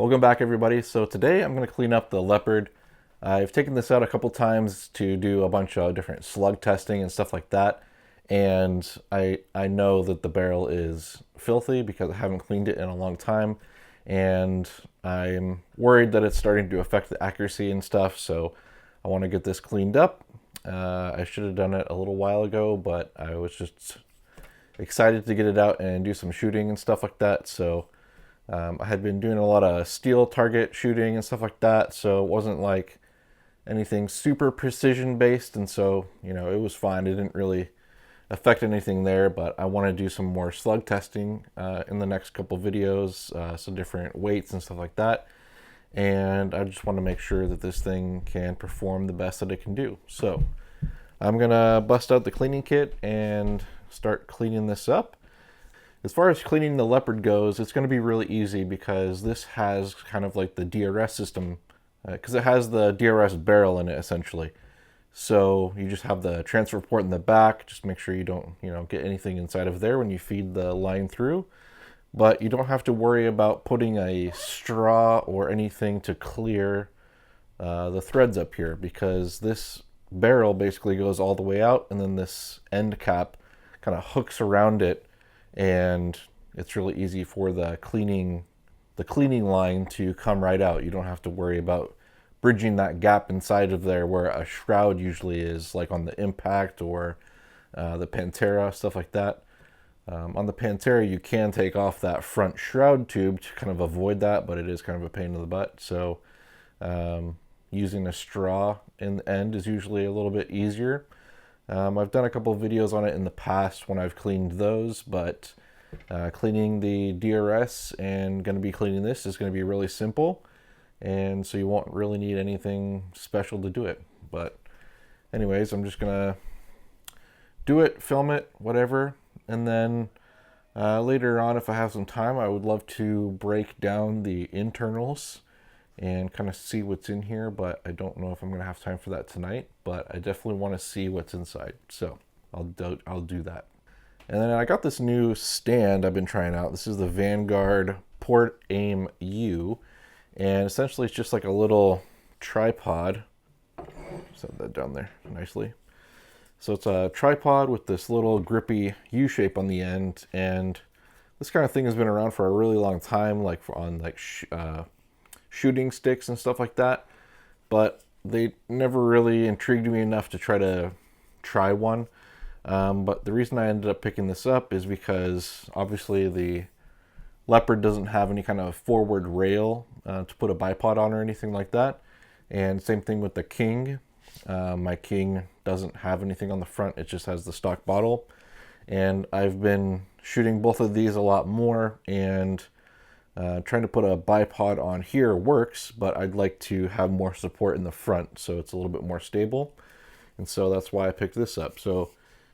Welcome back, everybody. So today I'm going to clean up the Leopard. I've taken this out a couple times to do a bunch of different slug testing and stuff like that. And I know that the barrel is filthy because I haven't cleaned it in a long time. And I'm worried that it's starting to affect the accuracy and stuff. So I want to get this cleaned up. I should have done it a little while ago, but I was just excited to get it out and do some shooting and stuff like that. So I had been doing a lot of steel target shooting and stuff like that, so it wasn't like anything super precision based, and so, you know, it was fine. It didn't really affect anything there, but I want to do some more slug testing in the next couple videos, some different weights and stuff like that, and I just want to make sure that this thing can perform the best that it can do. So I'm gonna bust out the cleaning kit and start cleaning this up. As far as cleaning the Leopard goes, it's going to be really easy because this has kind of like the DRS system, because it has the DRS barrel in it essentially. So you just have the transfer port in the back. Just make sure you don't, get anything inside of there when you feed the line through. But you don't have to worry about putting a straw or anything to clear the threads up here, because this barrel basically goes all the way out, and then this end cap kind of hooks around it, and it's really easy for the cleaning line to come right out. You don't have to worry about bridging that gap inside of there where a shroud usually is, like on the Impact or the Pantera, stuff like that. On the Pantera, you can take off that front shroud tube to kind of avoid that, but it is kind of a pain in the butt. So using a straw in the end is usually a little bit easier. I've done a couple of videos on it in the past when I've cleaned those, but cleaning the DRS and going to be cleaning this is going to be really simple, and so you won't really need anything special to do it. But anyways, I'm just going to do it, film it, whatever, and then later on, if I have some time, I would love to break down the internals and kind of see what's in here, but I don't know if I'm going to have time for that tonight, but I definitely want to see what's inside, so I'll do that. And then I got this new stand I've been trying out. This is the Vanguard Port Aim U, and essentially it's just like a little tripod. Set that down there nicely. So it's a tripod with this little grippy U shape on the end, and this kind of thing has been around for a really long time, like on shooting sticks and stuff like that, but they never really intrigued me enough to try one. But the reason I ended up picking this up is because obviously the Leopard doesn't have any kind of forward rail to put a bipod on or anything like that, and same thing with the King. My King doesn't have anything on the front, it just has the stock bottle, and I've been shooting both of these a lot more, and trying to put a bipod on here works, but I'd like to have more support in the front so it's a little bit more stable, and so that's why I picked this up. So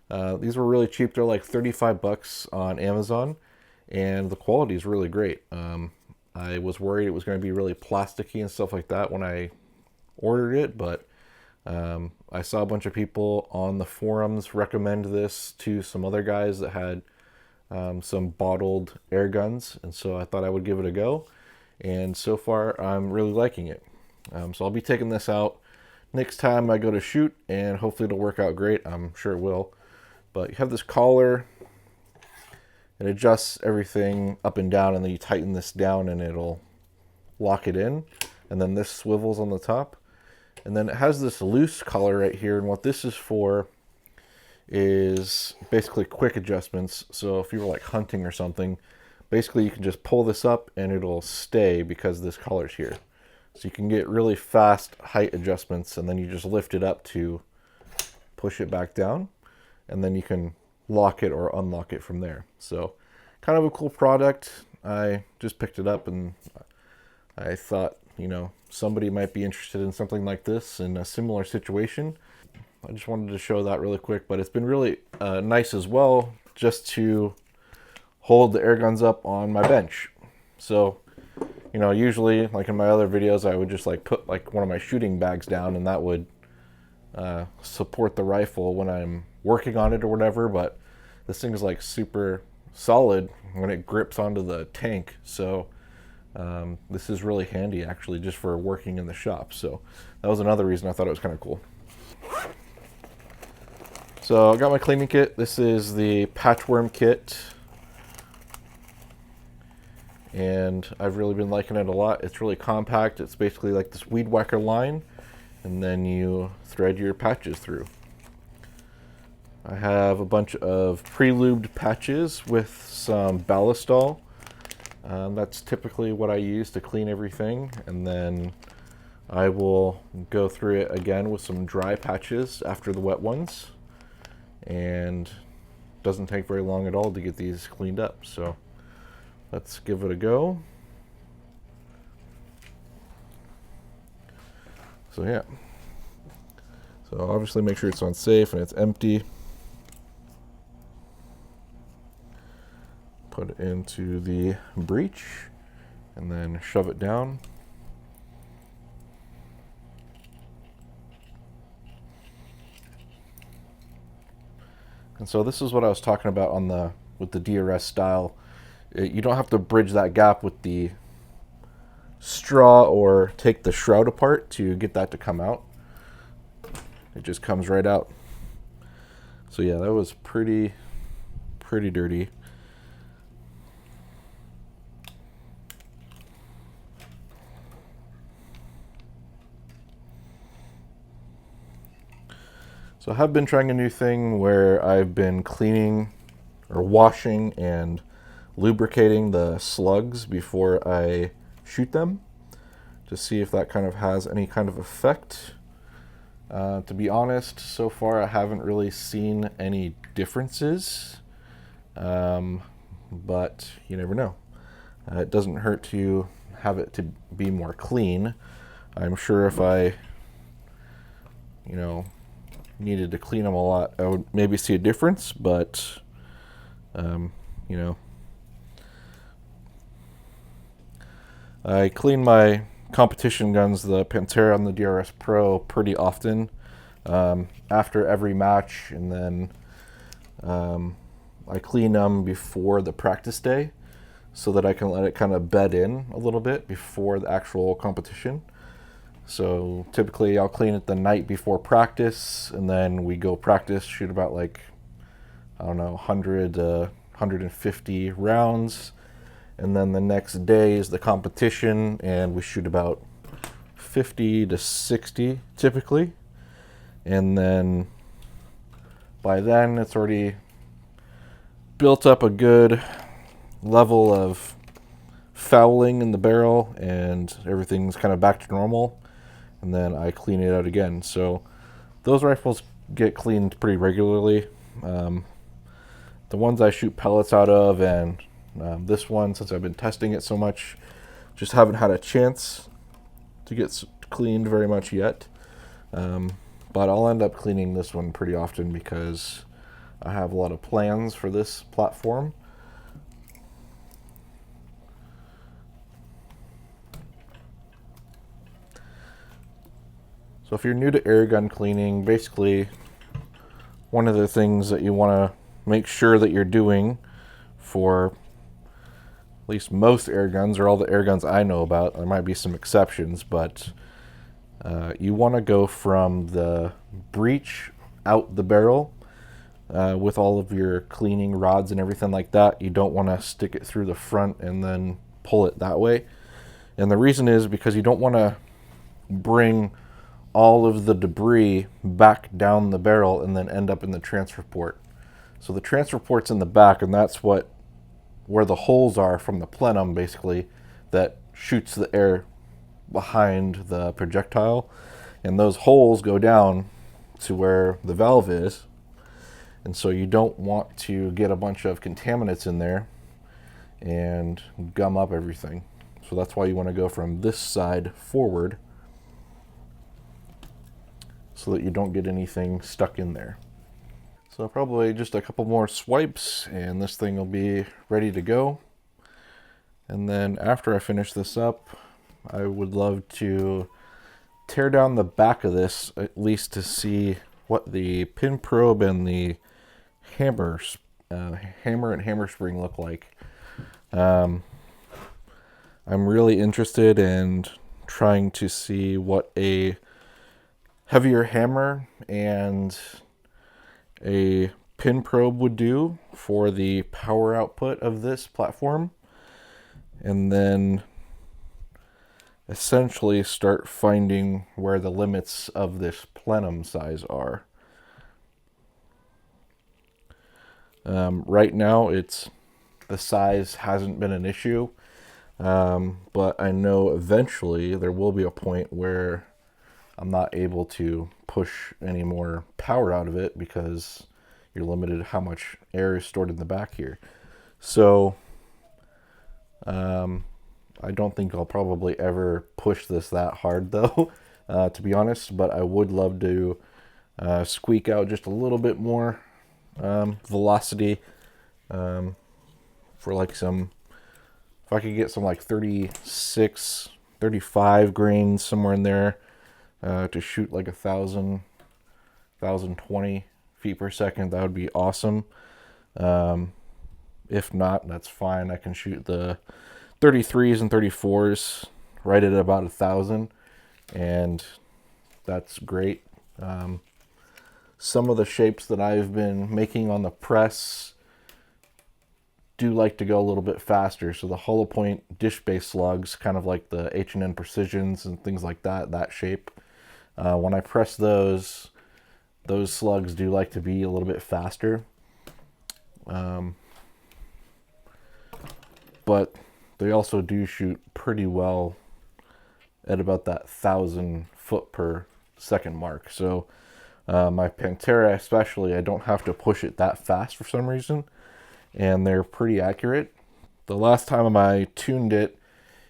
these were really cheap. They're like 35 bucks on Amazon, and the quality is really great. I was worried it was going to be really plasticky and stuff like that when I ordered it, but I saw a bunch of people on the forums recommend this to some other guys that had some bottled air guns, and so I thought I would give it a go, and so far I'm really liking it. So I'll be taking this out next time I go to shoot, and hopefully it'll work out great. I'm sure it will. But you have this collar, it adjusts everything up and down, and then you tighten this down and it'll lock it in, and then this swivels on the top, and then it has this loose collar right here, and what this is for is basically quick adjustments. So if you were like hunting or something, basically you can just pull this up and it'll stay because this collar's here. So you can get really fast height adjustments, and then you just lift it up to push it back down, and then you can lock it or unlock it from there. So kind of a cool product. I just picked it up, and I thought, somebody might be interested in something like this in a similar situation. I just wanted to show that really quick, but it's been really nice as well just to hold the air guns up on my bench. So, usually like in my other videos, I would just like put like one of my shooting bags down, and that would support the rifle when I'm working on it or whatever, but this thing is like super solid when it grips onto the tank. So This is really handy actually just for working in the shop. So that was another reason I thought it was kind of cool. So I got my cleaning kit. This is the patchworm kit. And I've really been liking it a lot. It's really compact. It's basically like this weed whacker line, and then you thread your patches through. I have a bunch of pre-lubed patches with some ballistol. That's typically what I use to clean everything, and then I will go through it again with some dry patches after the wet ones, and it doesn't take very long at all to get these cleaned up. So let's give it a go. So yeah, so obviously make sure it's on safe and it's empty. Put it into the breech and then shove it down. And so this is what I was talking about on with the DRS style. You don't have to bridge that gap with the straw or take the shroud apart to get that to come out. It just comes right out. So yeah, that was pretty dirty. So I have been trying a new thing where I've been cleaning or washing and lubricating the slugs before I shoot them to see if that kind of has any kind of effect. To be honest, so far I haven't really seen any differences, but you never know. It doesn't hurt to have it to be more clean. I'm sure if I, needed to clean them a lot, I would maybe see a difference, but, I clean my competition guns, the Pantera and the DRS Pro, pretty often after every match, and then I clean them before the practice day so that I can let it kind of bed in a little bit before the actual competition. So typically I'll clean it the night before practice, and then we go practice, shoot about 100 to 150 rounds. And then the next day is the competition, and we shoot about 50 to 60 typically. And then by then it's already built up a good level of fouling in the barrel, and everything's kind of back to normal. And then I clean it out again. So those rifles get cleaned pretty regularly. The ones I shoot pellets out of, and this one, since I've been testing it so much, just haven't had a chance to get cleaned very much yet. But I'll end up cleaning this one pretty often because I have a lot of plans for this platform. So if you're new to airgun cleaning, basically one of the things that you want to make sure that you're doing for at least most air guns, or all the air guns I know about, there might be some exceptions, but you want to go from the breech out the barrel with all of your cleaning rods and everything like that. You don't want to stick it through the front and then pull it that way. And the reason is because you don't want to bring all of the debris back down the barrel and then end up in the transfer port. So the transfer port's in the back, and that's where the holes are from the plenum, basically, that shoots the air behind the projectile. And those holes go down to where the valve is. And so you don't want to get a bunch of contaminants in there and gum up everything. So that's why you want to go from this side forward, so that you don't get anything stuck in there. So probably just a couple more swipes and this thing will be ready to go. And then after I finish this up, I would love to tear down the back of this, at least to see what the pin probe and the hammer and hammer spring look like. I'm really interested in trying to see what a heavier hammer and a pin probe would do for the power output of this platform, and then essentially start finding where the limits of this plenum size are. Right now, the size hasn't been an issue, but I know eventually there will be a point where I'm not able to push any more power out of it because you're limited to how much air is stored in the back here. So I don't think I'll probably ever push this that hard though, to be honest, but I would love to squeak out just a little bit more velocity for like some, if I could get some like 36, 35 grains somewhere in there to shoot like 1,020 feet per second, that would be awesome. If not, that's fine. I can shoot the 33s and 34s right at about 1,000, and that's great. Some of the shapes that I've been making on the press do like to go a little bit faster. So the hollow point dish-based slugs, kind of like the H&N Precisions and things like that, that shape. When I press those slugs do like to be a little bit faster. But they also do shoot pretty well at about that 1,000 foot per second mark. So my Pantera especially, I don't have to push it that fast for some reason, and they're pretty accurate. The last time I tuned it,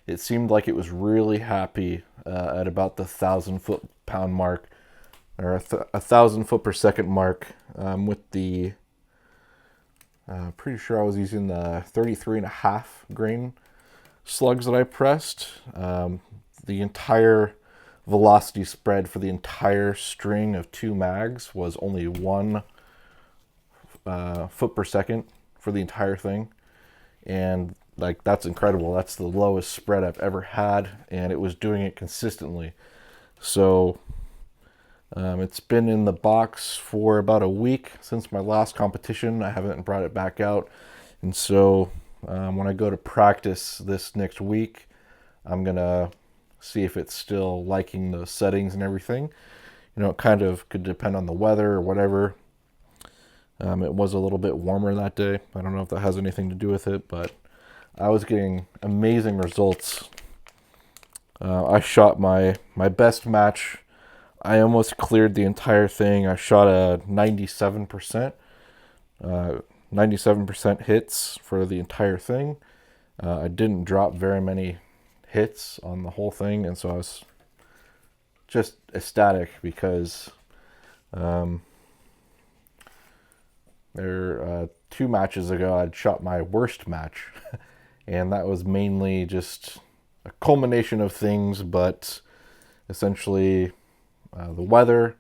it seemed like it was really happy at about the 1,000 foot-pound mark, or 1,000 foot per second mark, with the, pretty sure I was using the 33.5 grain slugs that I pressed. The entire velocity spread for the entire string of 2 mags was only 1 foot per second for the entire thing, and like that's incredible. That's the lowest spread I've ever had, and it was doing it consistently. So it's been in the box for about a week since my last competition. I haven't brought it back out, and so when I go to practice this next week, I'm gonna see if it's still liking the settings and everything. You know, it kind of could depend on the weather or whatever. It was a little bit warmer that day. I don't know if that has anything to do with it, but I was getting amazing results. I shot my best match. I almost cleared the entire thing. I shot a 97%. 97% hits for the entire thing. I didn't drop very many hits on the whole thing, and so I was just ecstatic because there 2 matches ago I'd shot my worst match and that was mainly just a culmination of things, but essentially the weather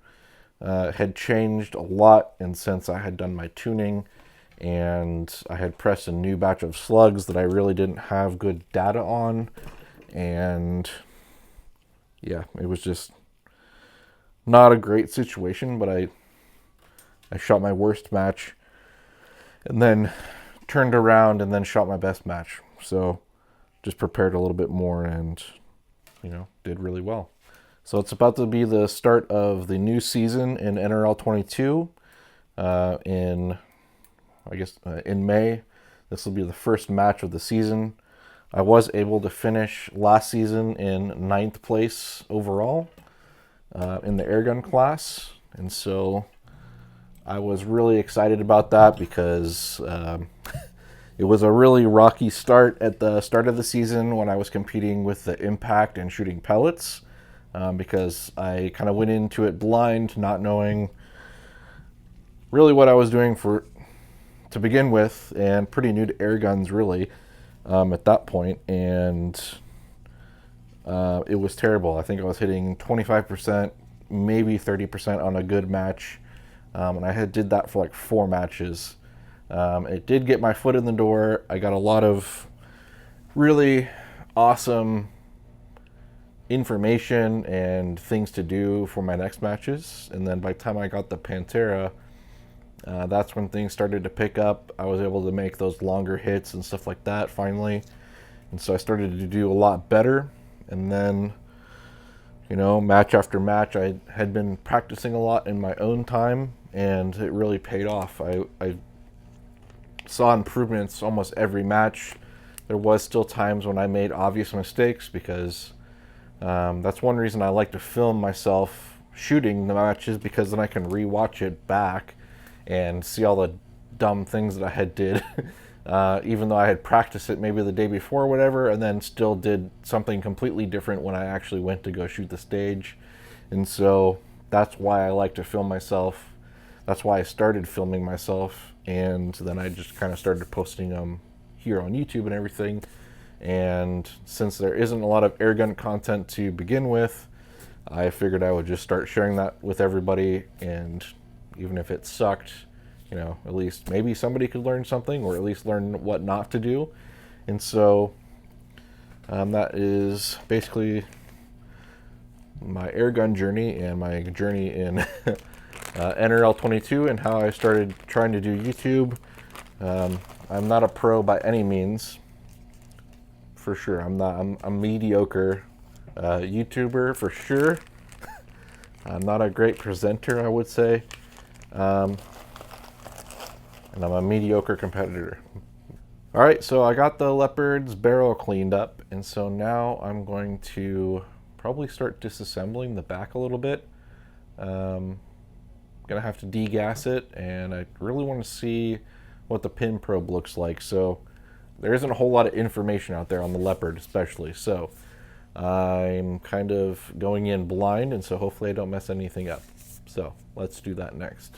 had changed a lot, and since I had done my tuning and I had pressed a new batch of slugs that I really didn't have good data on, and yeah, it was just not a great situation. But I shot my worst match and then turned around and then shot my best match. So just prepared a little bit more and, you know, did really well. So it's about to be the start of the new season in NRL 22 in May. This will be the first match of the season. I was able to finish last season in 9th place overall in the Airgun class, and so I was really excited about that because it was a really rocky start at the start of the season when I was competing with the impact and shooting pellets, because I kind of went into it blind, not knowing really what I was doing to begin with, and pretty new to air guns really at that point, and it was terrible. I think I was hitting 25%, maybe 30% on a good match, and I did that for like 4 matches. It did get my foot in the door. I got a lot of really awesome information and things to do for my next matches. And then by the time I got the Pantera, that's when things started to pick up. I was able to make those longer hits and stuff like that finally. And so I started to do a lot better. And then, you know, match after match, I had been practicing a lot in my own time, and it really paid off. I saw improvements almost every match. There was still times when I made obvious mistakes, because that's one reason I like to film myself shooting the matches, because then I can rewatch it back and see all the dumb things that I had did, even though I had practiced it maybe the day before or whatever, and then still did something completely different when I actually went to go shoot the stage. And so that's why I like to film myself. That's why I started filming myself, and then I just kind of started posting them here on YouTube and everything. And since there isn't a lot of airgun content to begin with, I figured I would just start sharing that with everybody, and even if it sucked, you know, at least maybe somebody could learn something, or at least learn what not to do. And so that is basically my airgun journey and my journey in NRL 22 and how I started trying to do YouTube. I'm not a pro by any means, for sure. I'm a mediocre YouTuber for sure. I'm not a great presenter, I would say. And I'm a mediocre competitor. All right, so I got the Leopard's barrel cleaned up, and so now I'm going to probably start disassembling the back a little bit. Gonna have to degas it, and I really want to see what the pin probe looks like. So there isn't a whole lot of information out there on the Leopard especially, so I'm kind of going in blind, and so hopefully I don't mess anything up. So let's do that next.